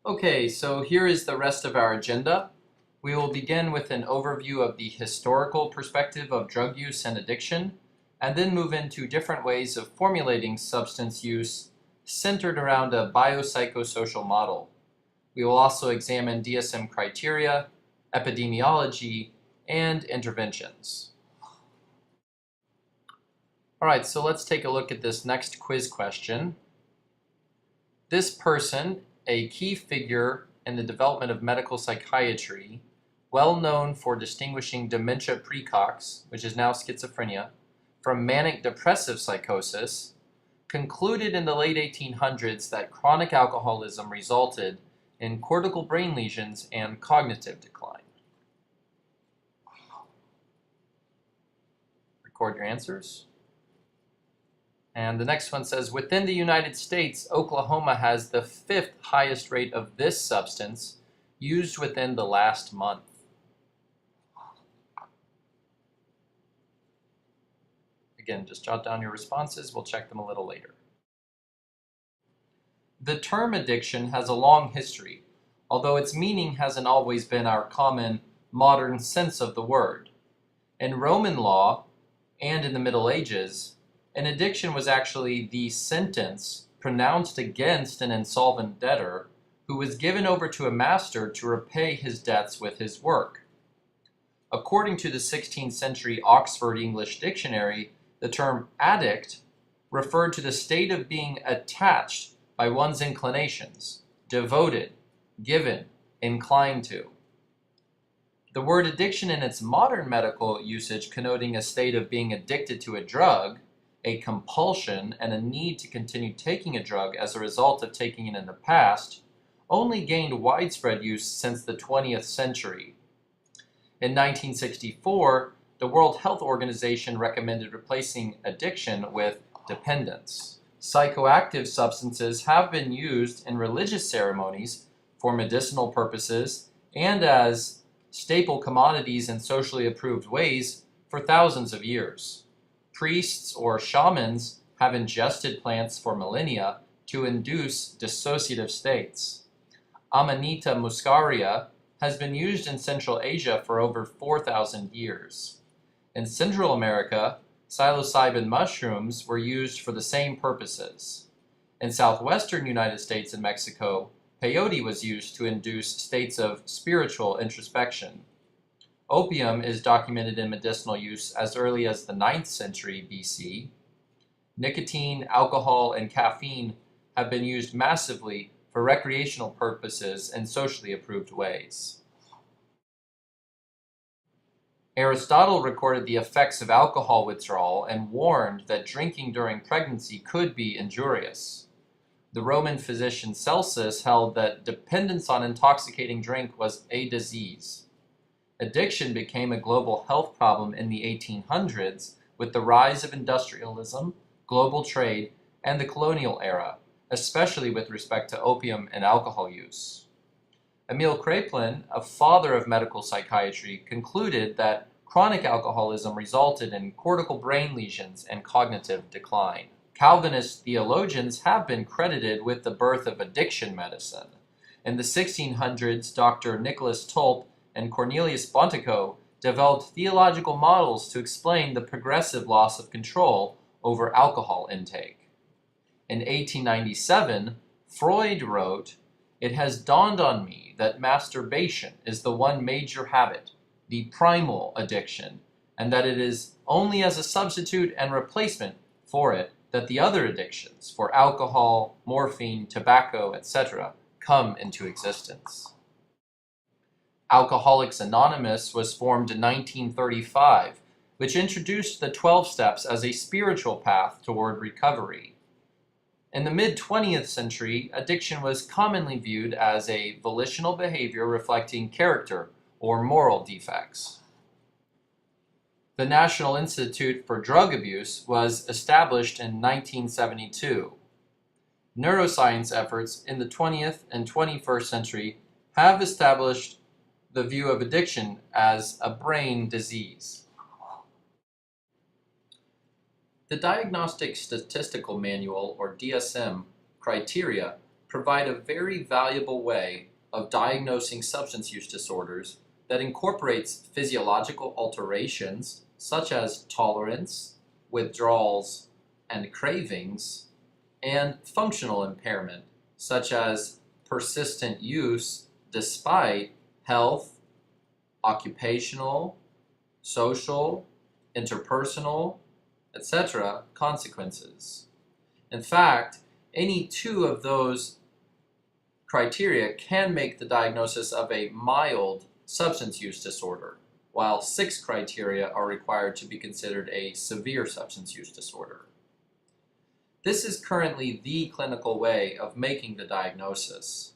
Okay, so here is the rest of our agenda. We will begin with an overview of the historical perspective of drug use and addiction, and then move into different ways of formulating substance use centered around a biopsychosocial model. We will also examine DSM criteria, epidemiology, and interventions. All right, so let's take a look at this next quiz question. This person, a key figure in the development of medical psychiatry, well known for distinguishing dementia precox, which is now schizophrenia, from manic depressive psychosis, concluded in the late 1800s that chronic alcoholism resulted in cortical brain lesions and cognitive decline. Record your answers. And the next one says, within the United States, Oklahoma has the 5th highest rate of this substance used within the last month. Again, just jot down your responses. We'll check them a little later. The term addiction has a long history, although its meaning hasn't always been our common modern sense of the word. In Roman law and in the Middle Ages, an addiction was actually the sentence pronounced against an insolvent debtor who was given over to a master to repay his debts with his work. According to the 16th century Oxford English Dictionary, the term addict referred to the state of being attached by one's inclinations, devoted, given, inclined to. The word addiction in its modern medical usage connoting a state of being addicted to a drug, a compulsion, and a need to continue taking a drug as a result of taking it in the past, only gained widespread use since the 20th century. In 1964, the World Health Organization recommended replacing addiction with dependence. Psychoactive substances have been used in religious ceremonies for medicinal purposes and as staple commodities in socially approved ways for thousands of years. Priests or shamans have ingested plants for millennia to induce dissociative states. Amanita muscaria has been used in Central Asia for over 4,000 years. In Central America, psilocybin mushrooms were used for the same purposes. In southwestern United States and Mexico, peyote was used to induce states of spiritual introspection. Opium is documented in medicinal use as early as the 9th century BC. Nicotine, alcohol, and caffeine have been used massively for recreational purposes in socially approved ways. Aristotle recorded the effects of alcohol withdrawal and warned that drinking during pregnancy could be injurious. The Roman physician Celsus held that dependence on intoxicating drink was a disease. Addiction became a global health problem in the 1800s with the rise of industrialism, global trade, and the colonial era, especially with respect to opium and alcohol use. Emil Kraepelin, a father of medical psychiatry, concluded that chronic alcoholism resulted in cortical brain lesions and cognitive decline. Calvinist theologians have been credited with the birth of addiction medicine. In the 1600s, Dr. Nicholas Tulp and Cornelius Bontekoe developed theological models to explain the progressive loss of control over alcohol intake. In 1897, Freud wrote, "It has dawned on me that masturbation is the one major habit, the primal addiction, and that it is only as a substitute and replacement for it that the other addictions for alcohol, morphine, tobacco, etc. come into existence." Alcoholics Anonymous was formed in 1935, which introduced the 12 steps as a spiritual path toward recovery. In the mid-20th century, addiction was commonly viewed as a volitional behavior reflecting character or moral defects. The National Institute for Drug Abuse was established in 1972. Neuroscience efforts in the 20th and 21st century have established the view of addiction as a brain disease. The Diagnostic Statistical Manual, or DSM, criteria provide a very valuable way of diagnosing substance use disorders that incorporates physiological alterations such as tolerance, withdrawals, and cravings, and functional impairment such as persistent use despite health, occupational, social, interpersonal, etc. consequences. In fact, any two of those criteria can make the diagnosis of a mild substance use disorder, while 6 criteria are required to be considered a severe substance use disorder. This is currently the clinical way of making the diagnosis.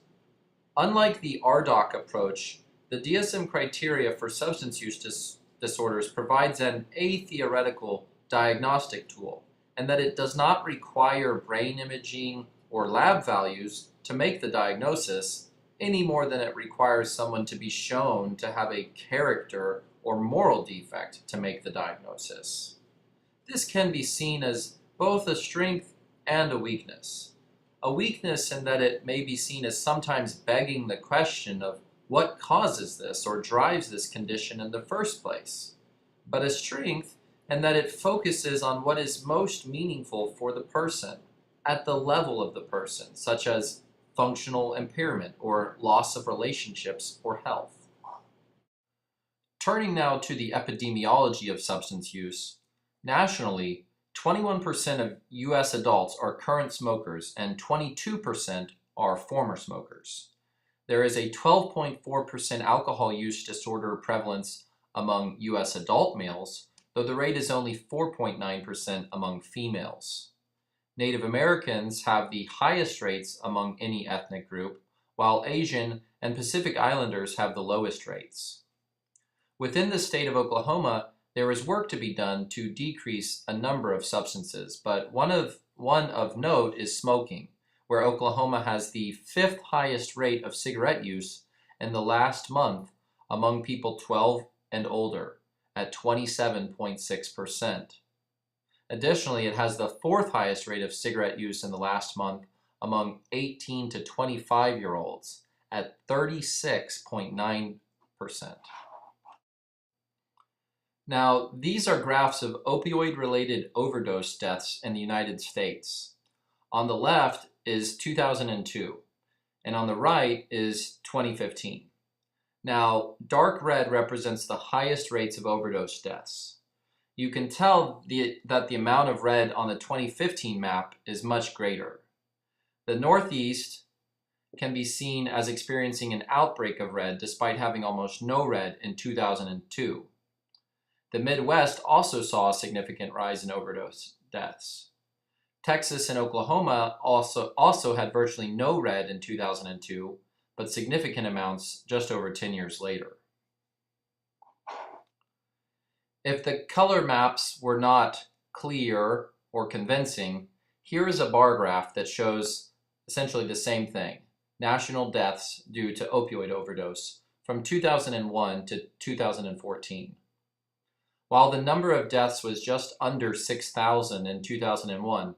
Unlike the RDoC approach, the DSM criteria for substance use disorders provides an atheoretical diagnostic tool, and that it does not require brain imaging or lab values to make the diagnosis, any more than it requires someone to be shown to have a character or moral defect to make the diagnosis. This can be seen as both a strength and a weakness. A weakness in that it may be seen as sometimes begging the question of what causes this or drives this condition in the first place, but a strength in that it focuses on what is most meaningful for the person at the level of the person, such as functional impairment or loss of relationships or health. Turning now to the epidemiology of substance use, nationally, 21% of U.S. adults are current smokers and 22% are former smokers. There is a 12.4% alcohol use disorder prevalence among U.S. adult males, though the rate is only 4.9% among females. Native Americans have the highest rates among any ethnic group, while Asian and Pacific Islanders have the lowest rates. Within the state of Oklahoma, there is work to be done to decrease a number of substances, but one of note is smoking, where Oklahoma has the 5th highest rate of cigarette use in the last month among people 12 and older, at 27.6%. Additionally, it has the 4th highest rate of cigarette use in the last month among 18 to 25-year-olds, at 36.9%. Now, these are graphs of opioid-related overdose deaths in the United States. On the left is 2002, and on the right is 2015. Now, dark red represents the highest rates of overdose deaths. You can tell that the amount of red on the 2015 map is much greater. The Northeast can be seen as experiencing an outbreak of red despite having almost no red in 2002. The Midwest also saw a significant rise in overdose deaths. Texas and Oklahoma also had virtually no red in 2002, but significant amounts just over 10 years later. If the color maps were not clear or convincing, here is a bar graph that shows essentially the same thing: national deaths due to opioid overdose from 2001 to 2014. While the number of deaths was just under 6,000 in 2001,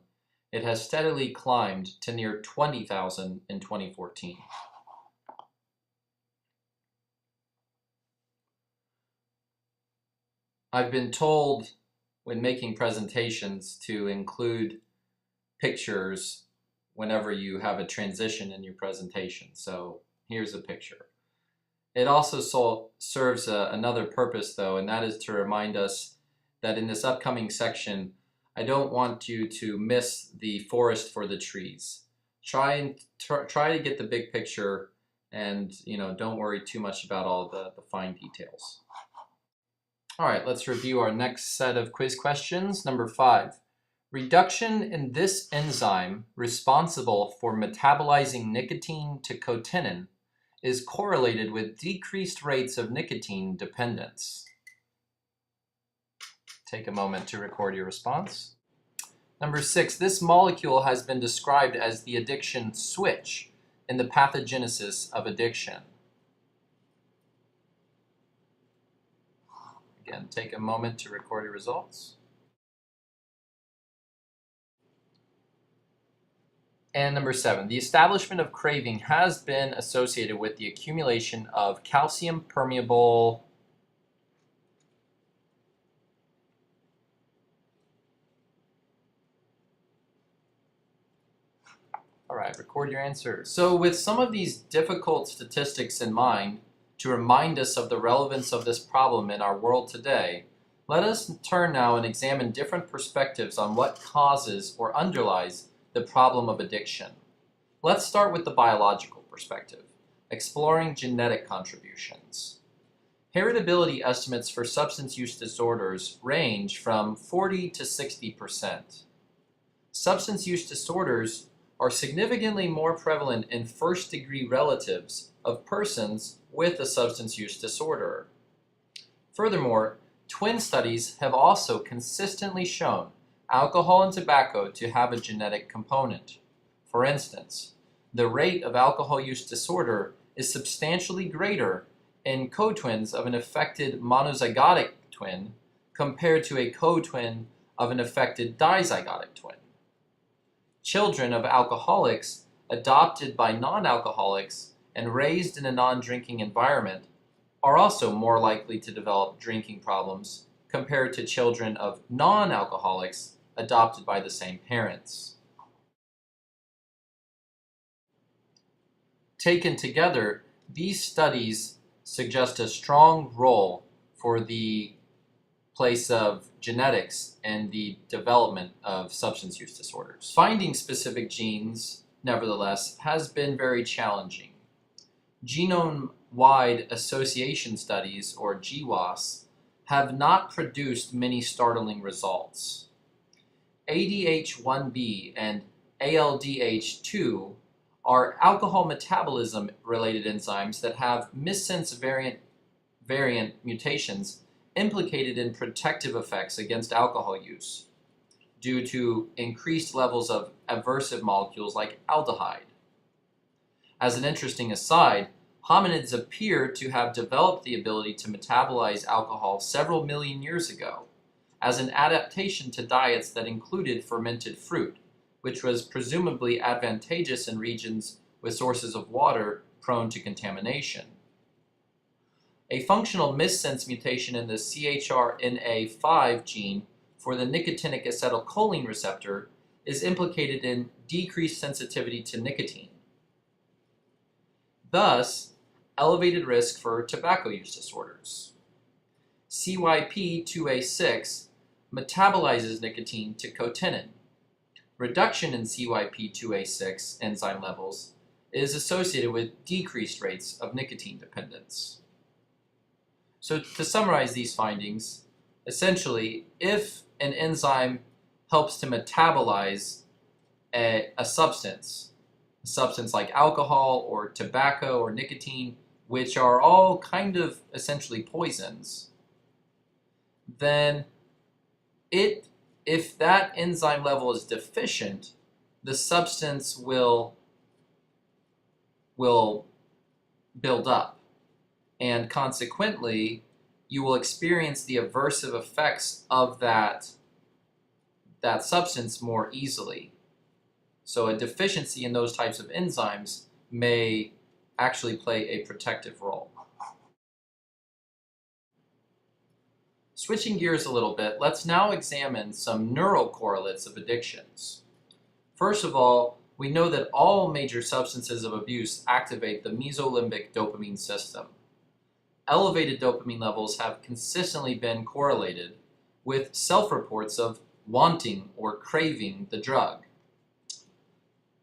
it has steadily climbed to near 20,000 in 2014. I've been told when making presentations to include pictures whenever you have a transition in your presentation. So here's a picture. It also serves another purpose, though, and that is to remind us that in this upcoming section, I don't want you to miss the forest for the trees. Try to get the big picture, and don't worry too much about all the fine details. All right, let's review our next set of quiz questions. Number 5. Reduction in this enzyme responsible for metabolizing nicotine to cotinine is correlated with decreased rates of nicotine dependence. Take a moment to record your response. Number 6, this molecule has been described as the addiction switch in the pathogenesis of addiction. Again, take a moment to record your results. And number 7, the establishment of craving has been associated with the accumulation of calcium permeable. All right, record your answer. So with some of these difficult statistics in mind, to remind us of the relevance of this problem in our world today, let us turn now and examine different perspectives on what causes or underlies the problem of addiction. Let's start with the biological perspective, exploring genetic contributions. Heritability estimates for substance use disorders range from 40 to 60%. Substance use disorders are significantly more prevalent in first-degree relatives of persons with a substance use disorder. Furthermore, twin studies have also consistently shown alcohol and tobacco to have a genetic component. For instance, the rate of alcohol use disorder is substantially greater in co-twins of an affected monozygotic twin compared to a co-twin of an affected dizygotic twin. Children of alcoholics adopted by non-alcoholics and raised in a non-drinking environment are also more likely to develop drinking problems compared to children of non-alcoholics adopted by the same parents. Taken together, these studies suggest a strong role for the place of genetics and the development of substance use disorders. Finding specific genes, nevertheless, has been very challenging. Genome-wide association studies, or GWAS, have not produced many startling results. ADH1B and ALDH2 are alcohol metabolism-related enzymes that have missense variant mutations implicated in protective effects against alcohol use due to increased levels of aversive molecules like aldehyde. As an interesting aside, hominids appear to have developed the ability to metabolize alcohol several million years ago as an adaptation to diets that included fermented fruit, which was presumably advantageous in regions with sources of water prone to contamination. A functional missense mutation in the CHRNA5 gene for the nicotinic acetylcholine receptor is implicated in decreased sensitivity to nicotine. Thus, elevated risk for tobacco use disorders. CYP2A6 metabolizes nicotine to cotinine. Reduction in CYP2A6 enzyme levels is associated with decreased rates of nicotine dependence. So to summarize these findings, essentially, if an enzyme helps to metabolize a substance like alcohol or tobacco or nicotine, which are all kind of essentially poisons, then if that enzyme level is deficient, the substance will build up. And consequently, you will experience the aversive effects of that substance more easily. So a deficiency in those types of enzymes may actually play a protective role. Switching gears a little bit, let's now examine some neural correlates of addictions. First of all, we know that all major substances of abuse activate the mesolimbic dopamine system. Elevated dopamine levels have consistently been correlated with self-reports of wanting or craving the drug.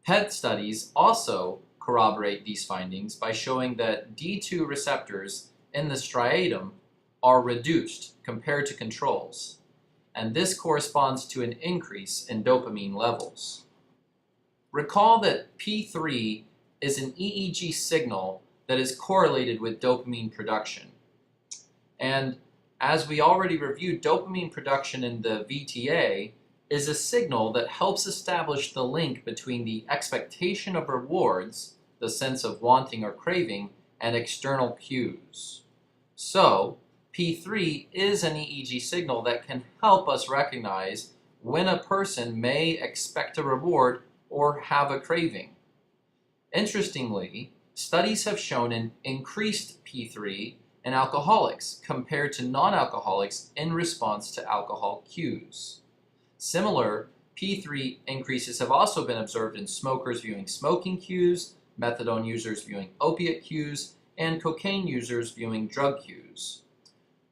PET studies also corroborate these findings by showing that D2 receptors in the striatum are reduced compared to controls, and this corresponds to an increase in dopamine levels. Recall that P3 is an EEG signal that is correlated with dopamine production. And as we already reviewed, dopamine production in the VTA is a signal that helps establish the link between the expectation of rewards, the sense of wanting or craving, and external cues. So, P3 is an EEG signal that can help us recognize when a person may expect a reward or have a craving. Interestingly, studies have shown an increased P3 in alcoholics compared to non-alcoholics in response to alcohol cues. Similar P3 increases have also been observed in smokers viewing smoking cues, methadone users viewing opiate cues, and cocaine users viewing drug cues.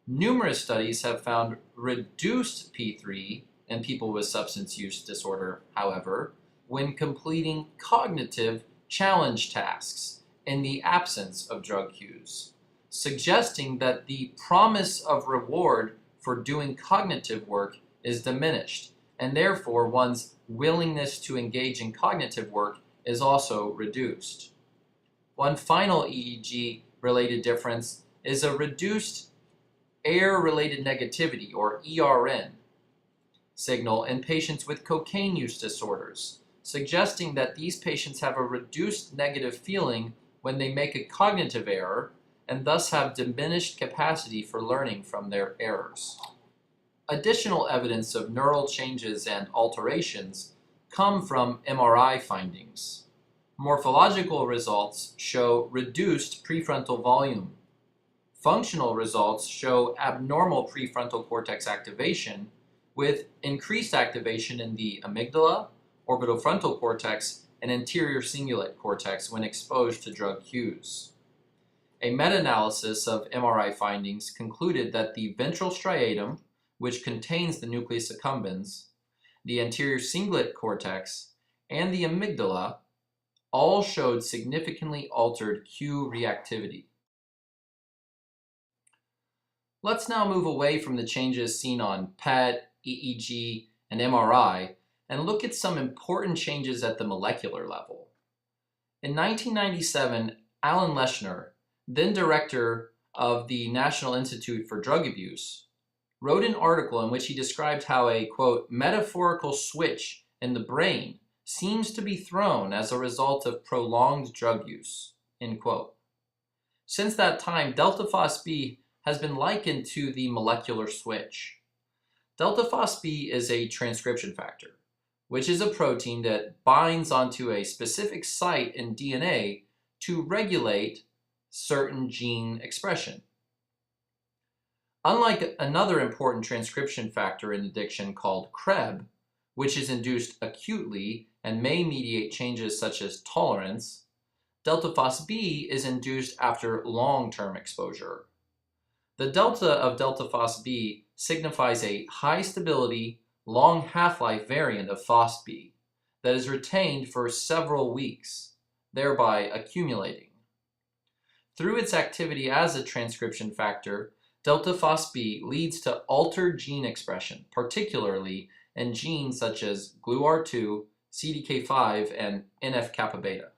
Numerous studies have found reduced P3 in people with substance use disorder, however, when completing cognitive challenge tasks in the absence of drug cues, suggesting that the promise of reward for doing cognitive work is diminished, and therefore one's willingness to engage in cognitive work is also reduced. One final EEG-related difference is a reduced error-related negativity, or ERN, signal in patients with cocaine use disorders, suggesting that these patients have a reduced negative feeling when they make a cognitive error and thus have diminished capacity for learning from their errors. Additional evidence of neural changes and alterations come from MRI findings. Morphological results show reduced prefrontal volume. Functional results show abnormal prefrontal cortex activation with increased activation in the amygdala, orbitofrontal cortex, and anterior cingulate cortex when exposed to drug cues. A meta-analysis of MRI findings concluded that the ventral striatum, which contains the nucleus accumbens, the anterior cingulate cortex, and the amygdala all showed significantly altered cue reactivity. Let's now move away from the changes seen on PET, EEG, and MRI and look at some important changes at the molecular level. In 1997, Alan Leshner, then director of the National Institute for Drug Abuse, wrote an article in which he described how a, quote, metaphorical switch in the brain seems to be thrown as a result of prolonged drug use, end quote. Since that time, delta phos-B has been likened to the molecular switch. Delta phos-B is a transcription factor, which is a protein that binds onto a specific site in DNA to regulate certain gene expression. Unlike another important transcription factor in addiction called CREB, which is induced acutely and may mediate changes such as tolerance, delta phos-B is induced after long-term exposure. The delta of delta phos-B signifies a high stability, long half-life variant of phos-B that is retained for several weeks, thereby accumulating. Through its activity as a transcription factor, delta phos-B leads to altered gene expression, particularly in genes such as GluR2, CDK5, and NF-kappa beta.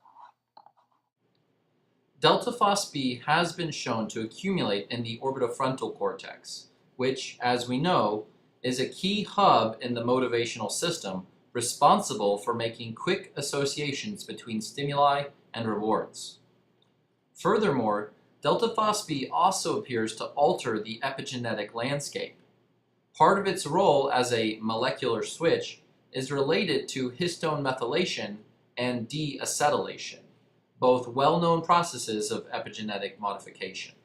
Delta phos-B has been shown to accumulate in the orbitofrontal cortex, which, as we know, is a key hub in the motivational system responsible for making quick associations between stimuli and rewards. Furthermore, delta phos-B also appears to alter the epigenetic landscape. Part of its role as a molecular switch is related to histone methylation and deacetylation, both well-known processes of epigenetic modification.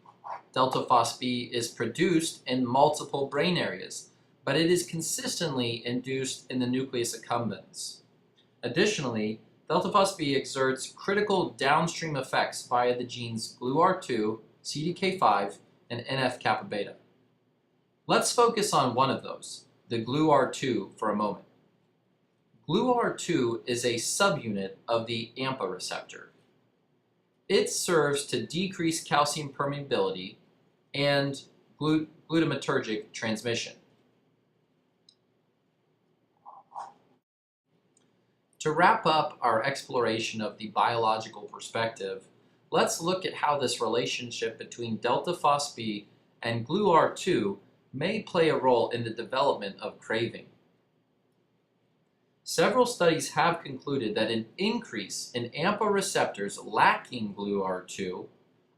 Delta phos-B is produced in multiple brain areas, but it is consistently induced in the nucleus accumbens. Additionally, delta phos-B exerts critical downstream effects via the genes GluR2, CDK5, and NF-kappa beta. Let's focus on one of those, the GluR2, for a moment. GluR2 is a subunit of the AMPA receptor. It serves to decrease calcium permeability and glutamatergic transmission. To wrap up our exploration of the biological perspective, let's look at how this relationship between delta phos-B and GluR2 may play a role in the development of craving. Several studies have concluded that an increase in AMPA receptors lacking GluR2,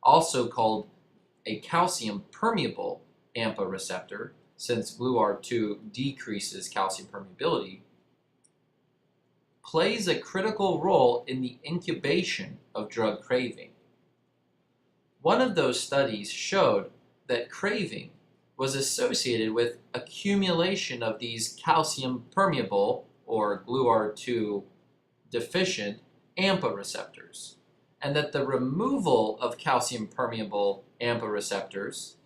also called a calcium permeable AMPA receptor, since GluR2 decreases calcium permeability, plays a critical role in the incubation of drug craving. One of those studies showed that craving was associated with accumulation of these calcium permeable, or GluR2 deficient, AMPA receptors, and that the removal of calcium permeable AMPA receptors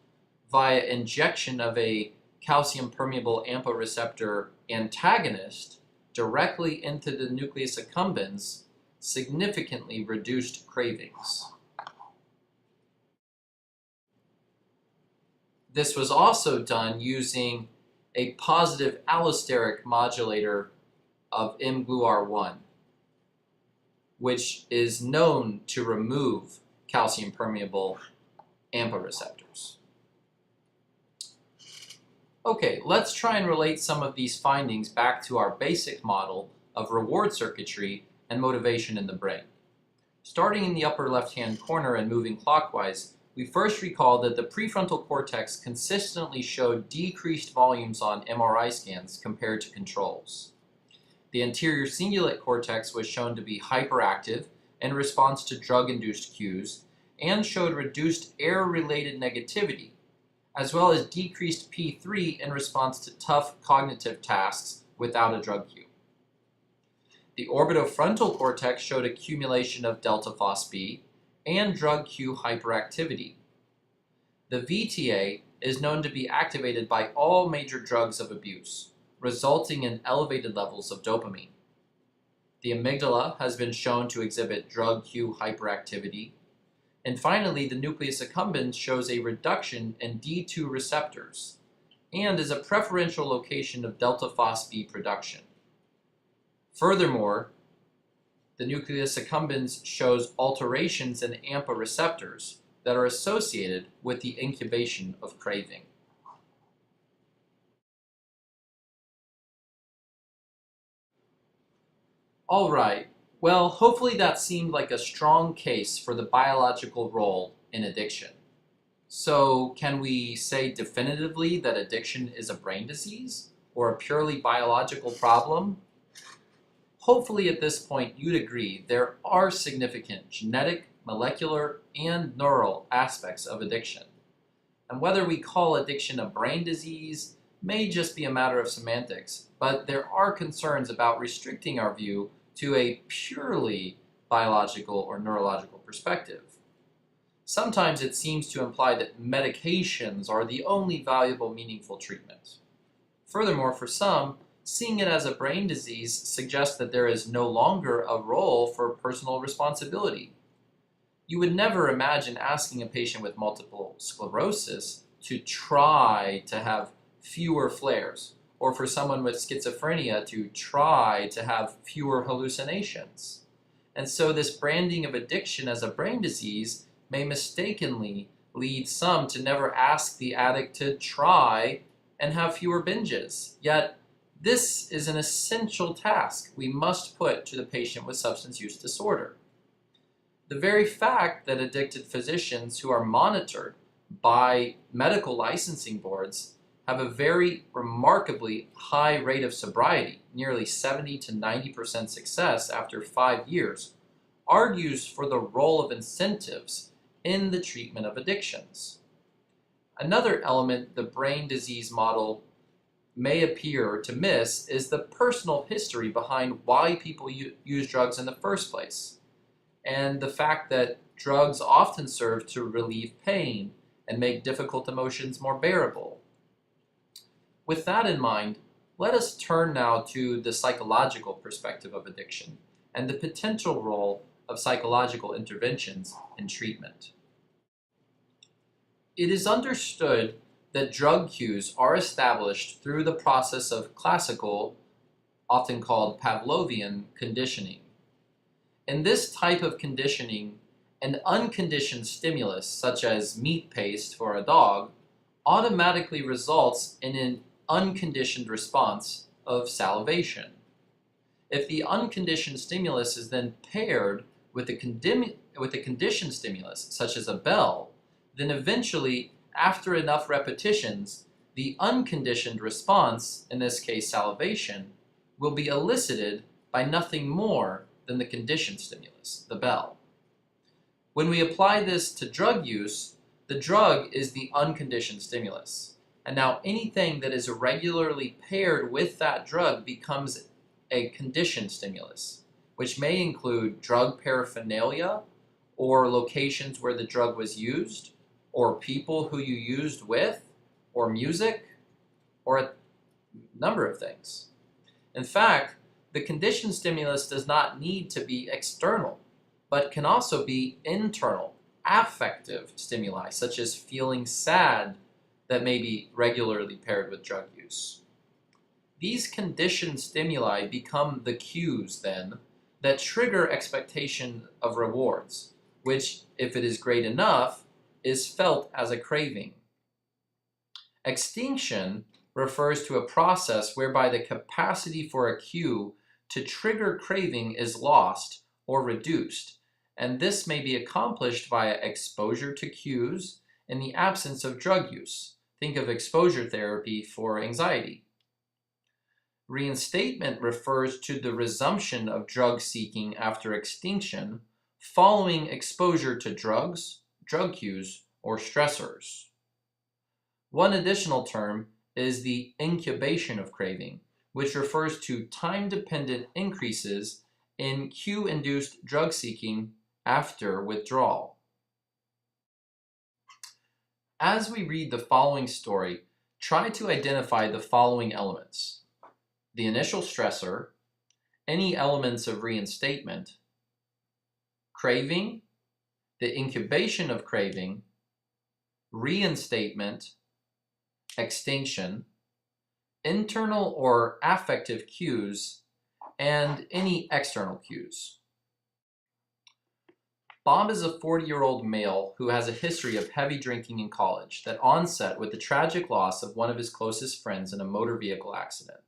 via injection of a calcium permeable AMPA receptor antagonist directly into the nucleus accumbens significantly reduced cravings. This was also done using a positive allosteric modulator of mGluR1, which is known to remove calcium permeable AMPA receptors. Okay, let's try and relate some of these findings back to our basic model of reward circuitry and motivation in the brain. Starting in the upper left-hand corner and moving clockwise, we first recall that the prefrontal cortex consistently showed decreased volumes on MRI scans compared to controls. The anterior cingulate cortex was shown to be hyperactive in response to drug-induced cues and showed reduced error-related negativity, as well as decreased P3 in response to tough cognitive tasks without a drug cue. The orbitofrontal cortex showed accumulation of delta phosphB and drug cue hyperactivity. The VTA is known to be activated by all major drugs of abuse, resulting in elevated levels of dopamine. The amygdala has been shown to exhibit drug cue hyperactivity. And finally, the nucleus accumbens shows a reduction in D2 receptors and is a preferential location of delta phosphB production. Furthermore, the nucleus accumbens shows alterations in AMPA receptors that are associated with the incubation of craving. All right, well, hopefully that seemed like a strong case for the biological role in addiction. So, can we say definitively that addiction is a brain disease or a purely biological problem? Hopefully at this point you'd agree there are significant genetic, molecular, and neural aspects of addiction. And whether we call addiction a brain disease may just be a matter of semantics, but there are concerns about restricting our view to a purely biological or neurological perspective. Sometimes it seems to imply that medications are the only valuable, meaningful treatment. Furthermore, for some, seeing it as a brain disease suggests that there is no longer a role for personal responsibility. You would never imagine asking a patient with multiple sclerosis to try to have fewer flares, or for someone with schizophrenia to try to have fewer hallucinations. And so this branding of addiction as a brain disease may mistakenly lead some to never ask the addict to try and have fewer binges. Yet, this is an essential task we must put to the patient with substance use disorder. The very fact that addicted physicians who are monitored by medical licensing boards have a very remarkably high rate of sobriety, nearly 70 to 90% success after 5 years, argues for the role of incentives in the treatment of addictions. Another element the brain disease model may appear to miss is the personal history behind why people use drugs in the first place, and the fact that drugs often serve to relieve pain and make difficult emotions more bearable. With that in mind, let us turn now to the psychological perspective of addiction and the potential role of psychological interventions in treatment. It is understood that drug cues are established through the process of classical, often called Pavlovian, conditioning. In this type of conditioning, an unconditioned stimulus, such as meat paste for a dog, automatically results in an unconditioned response of salivation. If the unconditioned stimulus is then paired with a conditioned stimulus, such as a bell, then eventually, after enough repetitions, the unconditioned response, in this case salivation, will be elicited by nothing more than the conditioned stimulus, the bell. When we apply this to drug use, the drug is the unconditioned stimulus. And now anything that is irregularly paired with that drug becomes a conditioned stimulus, which may include drug paraphernalia, or locations where the drug was used, or people who you used with, or music, or a number of things. In fact, the conditioned stimulus does not need to be external, but can also be internal, affective stimuli, such as feeling sad, that may be regularly paired with drug use. These conditioned stimuli become the cues, then, that trigger expectation of rewards, which, if it is great enough, is felt as a craving. Extinction refers to a process whereby the capacity for a cue to trigger craving is lost or reduced, and this may be accomplished via exposure to cues in the absence of drug use. Think of exposure therapy for anxiety. Reinstatement refers to the resumption of drug seeking after extinction following exposure to drugs, drug cues, or stressors. One additional term is the incubation of craving, which refers to time-dependent increases in cue-induced drug seeking after withdrawal. As we read the following story, try to identify the following elements: the initial stressor, any elements of reinstatement, craving, the incubation of craving, reinstatement, extinction, internal or affective cues, and any external cues. Bob is a 40-year-old male who has a history of heavy drinking in college that onset with the tragic loss of one of his closest friends in a motor vehicle accident.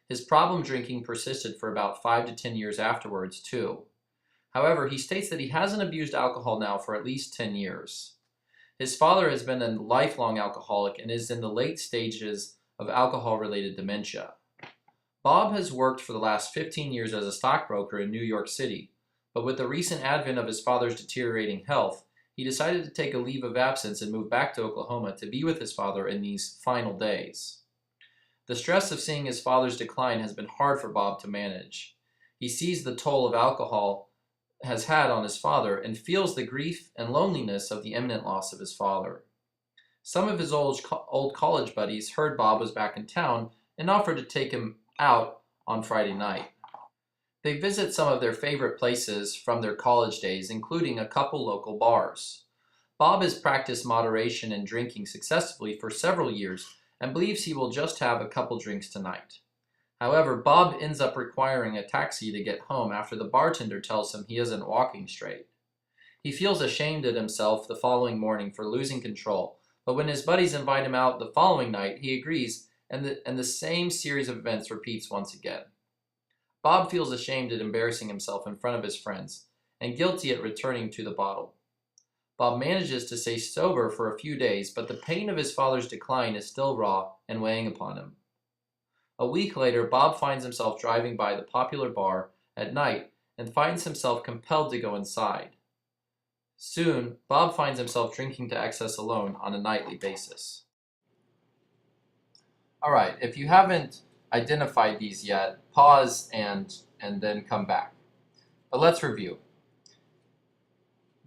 His problem drinking persisted for about 5 to 10 years afterwards, too. However, he states that he hasn't abused alcohol now for at least 10 years. His father has been a lifelong alcoholic and is in the late stages of alcohol-related dementia. Bob has worked for the last 15 years as a stockbroker in New York City, but with the recent advent of his father's deteriorating health, he decided to take a leave of absence and move back to Oklahoma to be with his father in these final days. The stress of seeing his father's decline has been hard for Bob to manage. He sees the toll of alcohol has had on his father and feels the grief and loneliness of the imminent loss of his father. Some of his old college buddies heard Bob was back in town and offered to take him out on Friday night. They visit some of their favorite places from their college days, including a couple local bars. Bob has practiced moderation and drinking successfully for several years and believes he will just have a couple drinks tonight. However, Bob ends up requiring a taxi to get home after the bartender tells him he isn't walking straight. He feels ashamed at himself the following morning for losing control, but when his buddies invite him out the following night, he agrees, and the same series of events repeats once again. Bob feels ashamed at embarrassing himself in front of his friends, and guilty at returning to the bottle. Bob manages to stay sober for a few days, but the pain of his father's decline is still raw and weighing upon him. A week later, Bob finds himself driving by the popular bar at night and finds himself compelled to go inside. Soon, Bob finds himself drinking to excess alone on a nightly basis. All right, if you haven't identified these yet, pause and then come back. But let's review.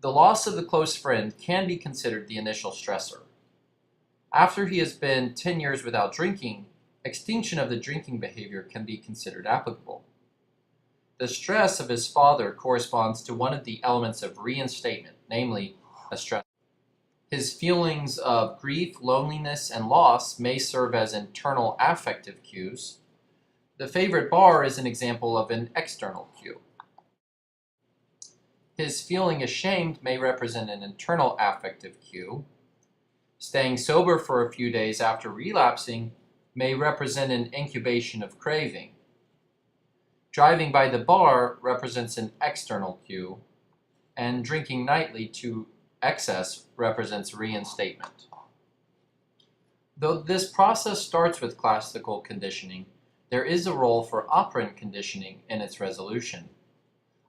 The loss of the close friend can be considered the initial stressor. After he has been 10 years without drinking, extinction of the drinking behavior can be considered applicable. The stress of his father corresponds to one of the elements of reinstatement, namely a stress. His feelings of grief, loneliness, and loss may serve as internal affective cues. The favorite bar is an example of an external cue. His feeling ashamed may represent an internal affective cue. Staying sober for a few days after relapsing may represent an incubation of craving. Driving by the bar represents an external cue, and drinking nightly to excess represents reinstatement. Though this process starts with classical conditioning, there is a role for operant conditioning in its resolution.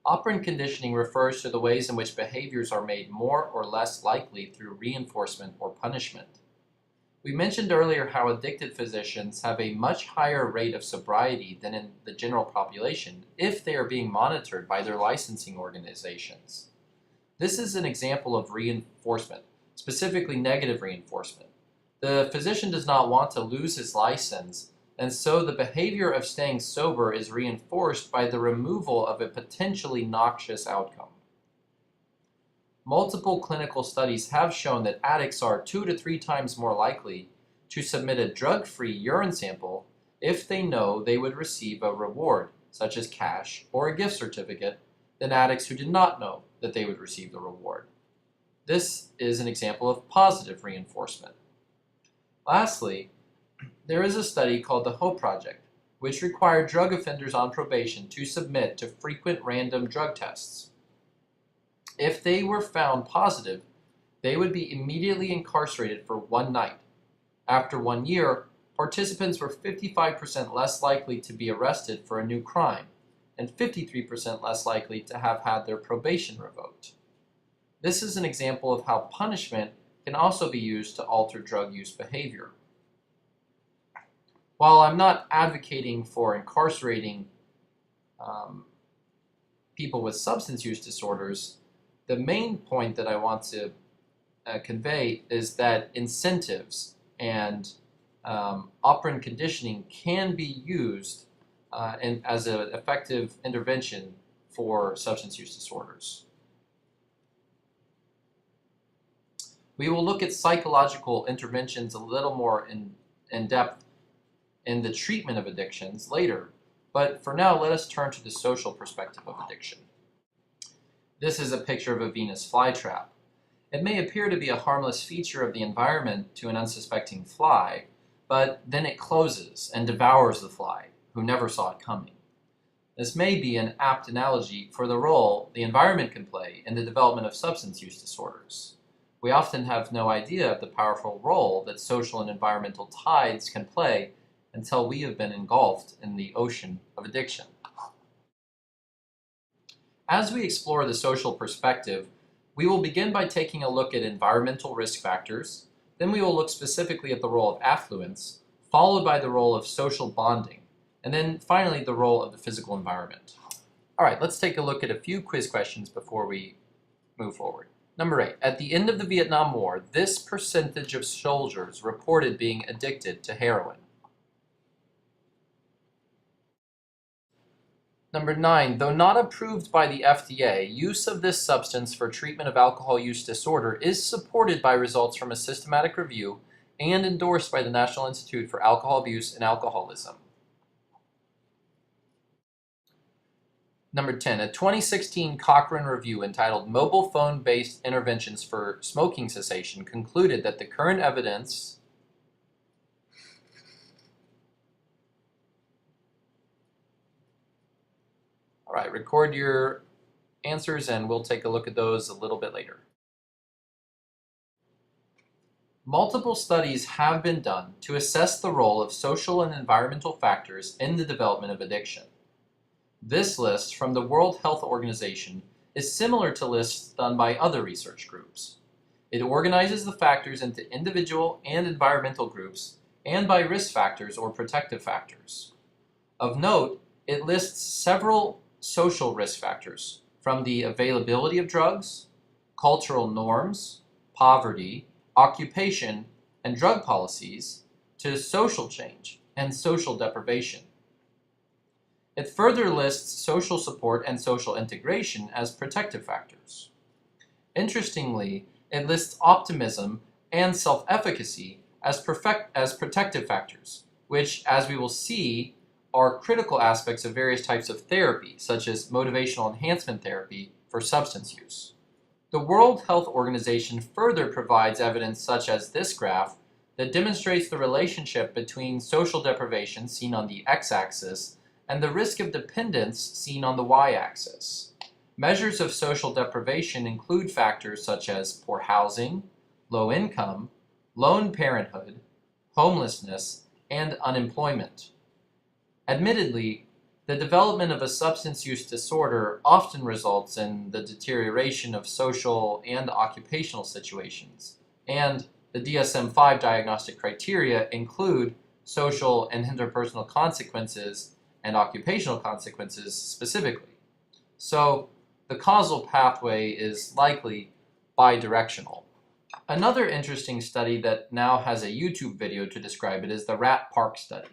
Operant conditioning refers to the ways in which behaviors are made more or less likely through reinforcement or punishment. We mentioned earlier how addicted physicians have a much higher rate of sobriety than in the general population if they are being monitored by their licensing organizations. This is an example of reinforcement, specifically negative reinforcement. The physician does not want to lose his license, and so the behavior of staying sober is reinforced by the removal of a potentially noxious outcome. Multiple clinical studies have shown that addicts are 2 to 3 times more likely to submit a drug-free urine sample if they know they would receive a reward, such as cash or a gift certificate, than addicts who did not know that they would receive the reward. This is an example of positive reinforcement. Lastly, there is a study called the HOPE Project, which required drug offenders on probation to submit to frequent random drug tests. If they were found positive, they would be immediately incarcerated for 1 night. After 1 year, participants were 55% less likely to be arrested for a new crime, and 53% less likely to have had their probation revoked. This is an example of how punishment can also be used to alter drug use behavior. While I'm not advocating for incarcerating people with substance use disorders, the main point that I want to convey is that incentives and operant conditioning can be used as an effective intervention for substance use disorders. We will look at psychological interventions a little more in depth in the treatment of addictions later, but for now let us turn to the social perspective of addiction. This is a picture of a Venus flytrap. It may appear to be a harmless feature of the environment to an unsuspecting fly, but then it closes and devours the fly, who never saw it coming. This may be an apt analogy for the role the environment can play in the development of substance use disorders. We often have no idea of the powerful role that social and environmental tides can play until we have been engulfed in the ocean of addiction. As we explore the social perspective, we will begin by taking a look at environmental risk factors, then we will look specifically at the role of affluence, followed by the role of social bonding, and then finally the role of the physical environment. All right, let's take a look at a few quiz questions before we move forward. Number 8, at the end of the Vietnam War, this percentage of soldiers reported being addicted to heroin. Number 9, though not approved by the FDA, use of this substance for treatment of alcohol use disorder is supported by results from a systematic review and endorsed by the National Institute for Alcohol Abuse and Alcoholism. Number 10, a 2016 Cochrane review entitled Mobile Phone-Based Interventions for Smoking Cessation concluded that the current evidence All right, record your answers and we'll take a look at those a little bit later. Multiple studies have been done to assess the role of social and environmental factors in the development of addiction. This list from the World Health Organization is similar to lists done by other research groups. It organizes the factors into individual and environmental groups and by risk factors or protective factors. Of note, it lists several social risk factors, from the availability of drugs, cultural norms, poverty, occupation, and drug policies, to social change and social deprivation. It further lists social support and social integration as protective factors. Interestingly, it lists optimism and self-efficacy as protective factors, which, as we will see, are critical aspects of various types of therapy, such as motivational enhancement therapy for substance use. The World Health Organization further provides evidence such as this graph that demonstrates the relationship between social deprivation, seen on the x-axis, and the risk of dependence, seen on the y-axis. Measures of social deprivation include factors such as poor housing, low income, lone parenthood, homelessness, and unemployment. Admittedly, the development of a substance use disorder often results in the deterioration of social and occupational situations, and the DSM-5 diagnostic criteria include social and interpersonal consequences and occupational consequences specifically. So, the causal pathway is likely bidirectional. Another interesting study that now has a YouTube video to describe it is the rat park study.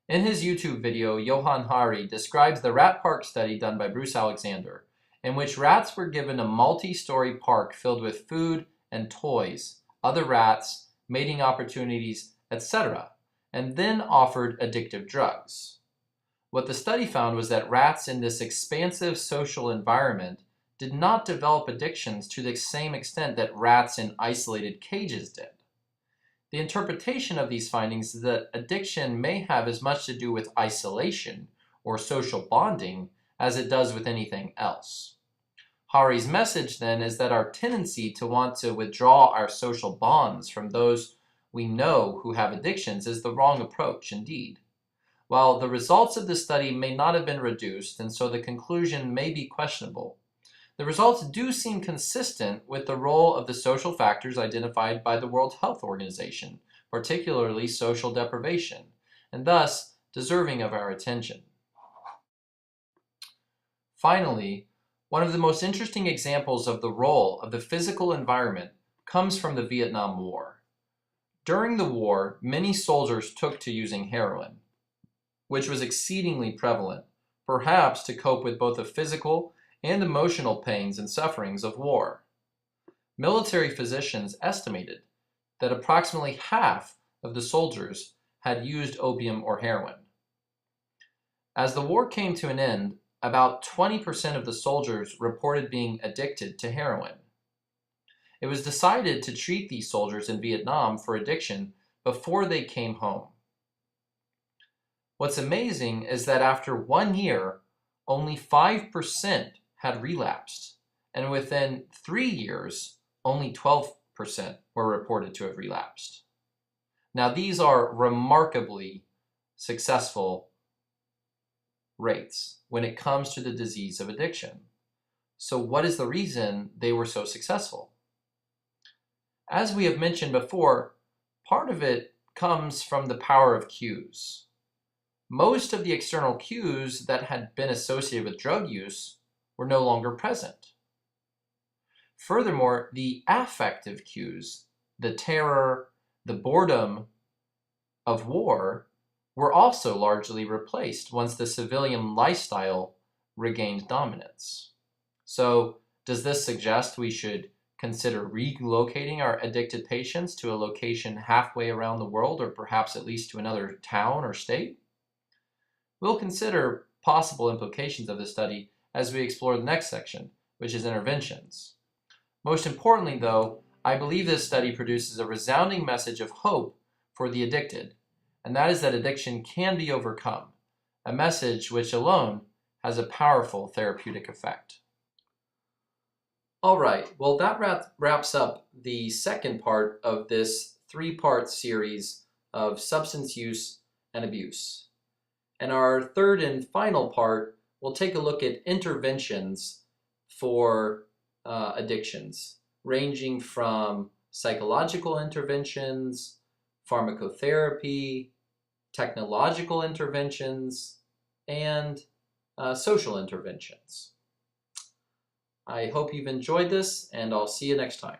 In his YouTube video, Johan Hari describes the rat park study done by Bruce Alexander, in which rats were given a multi-story park filled with food and toys, other rats, mating opportunities, etc., and then offered addictive drugs. What the study found was that rats in this expansive social environment did not develop addictions to the same extent that rats in isolated cages did. The interpretation of these findings is that addiction may have as much to do with isolation or social bonding as it does with anything else. Hari's message then is that our tendency to want to withdraw our social bonds from those we know who have addictions is the wrong approach indeed. While the results of this study may not have been reduced, and so the conclusion may be questionable, the results do seem consistent with the role of the social factors identified by the World Health Organization, particularly social deprivation, and thus deserving of our attention. Finally, one of the most interesting examples of the role of the physical environment comes from the Vietnam War. During the war, many soldiers took to using heroin, which was exceedingly prevalent, perhaps to cope with both the physical and emotional pains and sufferings of war. Military physicians estimated that approximately half of the soldiers had used opium or heroin. As the war came to an end, about 20% of the soldiers reported being addicted to heroin. It was decided to treat these soldiers in Vietnam for addiction before they came home. What's amazing is that after 1 year, only 5% had relapsed, and within 3 years, only 12% were reported to have relapsed. Now, these are remarkably successful rates when it comes to the disease of addiction. So what is the reason they were so successful? As we have mentioned before, part of it comes from the power of cues. Most of the external cues that had been associated with drug use were no longer present. Furthermore, the affective cues, the terror, the boredom of war, were also largely replaced once the civilian lifestyle regained dominance. So, does this suggest we should consider relocating our addicted patients to a location halfway around the world, or perhaps at least to another town or state? We'll consider possible implications of this study as we explore the next section, which is interventions. Most importantly, though, I believe this study produces a resounding message of hope for the addicted, and that is that addiction can be overcome, a message which alone has a powerful therapeutic effect. All right, well, that wraps up the second part of this 3-part series of substance use and abuse. And our third and final part, we'll take a look at interventions for addictions, ranging from psychological interventions, pharmacotherapy, technological interventions, and social interventions. I hope you've enjoyed this, and I'll see you next time.